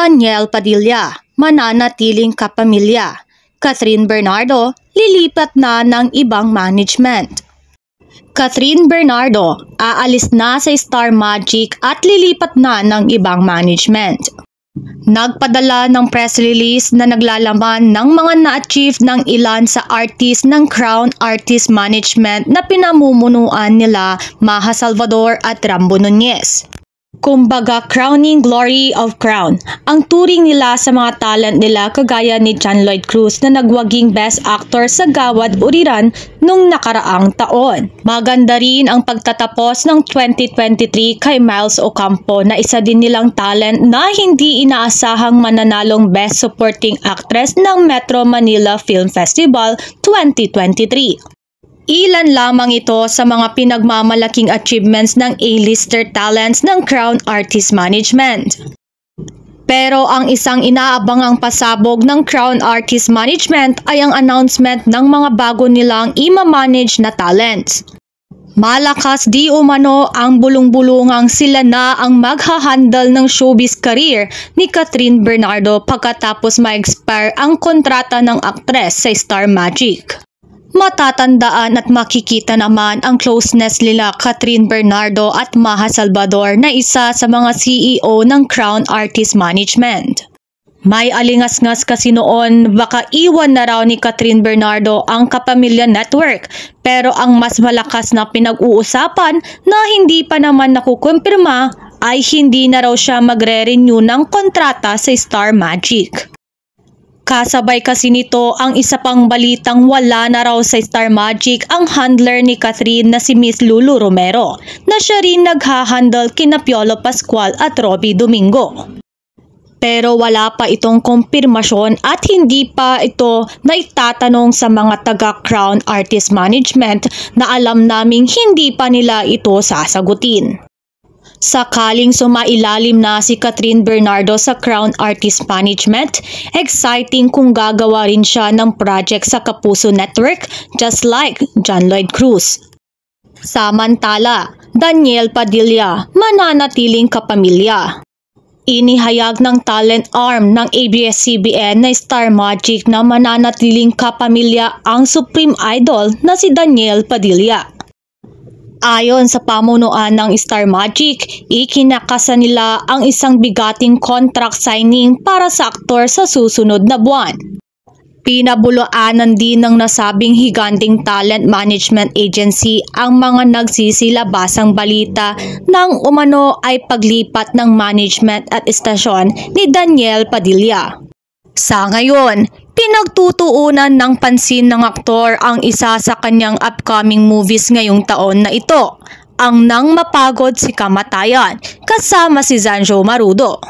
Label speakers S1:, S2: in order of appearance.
S1: Daniel Padilla, mananatiling kapamilya. Catherine Bernardo, lilipat na ng ibang management. Catherine Bernardo, aalis na sa Star Magic at lilipat na ng ibang management. Nagpadala ng press release na naglalaman ng mga na-achieve ng ilan sa artist ng Crown Artist Management na pinamumunuan nila Maja Salvador at Rambo Nunez. Kumbaga, crowning glory of Crown, ang turing nila sa mga talent nila kagaya ni John Lloyd Cruz na nagwaging Best Actor sa Gawad Uriran nung nakaraang taon. Maganda rin ang pagtatapos ng 2023 kay Miles Ocampo na isa din nilang talent na hindi inaasahang mananalong Best Supporting Actress ng Metro Manila Film Festival 2023. Ilan lamang ito sa mga pinagmamalaking achievements ng A-lister talents ng Crown Artist Management. Pero ang isang inaabangang pasabog ng Crown Artist Management ay ang announcement ng mga bago nilang ima-manage na talents. Malakas di umano ang bulong-bulungang sila na ang maghahandle ng showbiz career ni Catherine Bernardo pagkatapos ma-expire ang kontrata ng aktres sa Star Magic. Matatandaan at makikita naman ang closeness nila Catherine Bernardo at Maja Salvador na isa sa mga CEO ng Crown Artist Management. May alingas-ngas kasi noon baka iwan na raw ni Catherine Bernardo ang Kapamilya Network, pero ang mas malakas na pinag-uusapan na hindi pa naman nakukumpirma ay hindi na raw siya magre-renew ng kontrata sa Star Magic. Kasabay kasi nito ang isa pang balitang wala na raw sa Star Magic ang handler ni Catherine na si Miss Lulu Romero na siya rin naghahandle kina Piolo Pascual at Robbie Domingo. Pero wala pa itong kumpirmasyon at hindi pa ito naitatanong sa mga taga Crown Artist Management na alam naming hindi pa nila ito sasagutin. Sakaling sumailalim na si Catherine Bernardo sa Crown Artist Management, exciting kung gagawa rin siya ng project sa Kapuso Network just like John Lloyd Cruz. Samantala, Daniel Padilla, mananatiling kapamilya. Inihayag ng talent arm ng ABS-CBN na Star Magic na mananatiling kapamilya ang Supreme Idol na si Daniel Padilla. Ayon sa pamunuan ng Star Magic, ikinakasa nila ang isang bigating contract signing para sa aktor sa susunod na buwan. Pinabulaanan din ng nasabing higanting talent management agency ang mga nagsisilabasang balita nang umano ay paglipat ng management at istasyon ni Daniel Padilla. Sa ngayon, pinagtutuunan ng pansin ng aktor ang isa sa kanyang upcoming movies ngayong taon na ito, ang Nang Mapagod si Kamatayan, kasama si Zanjo Marudo.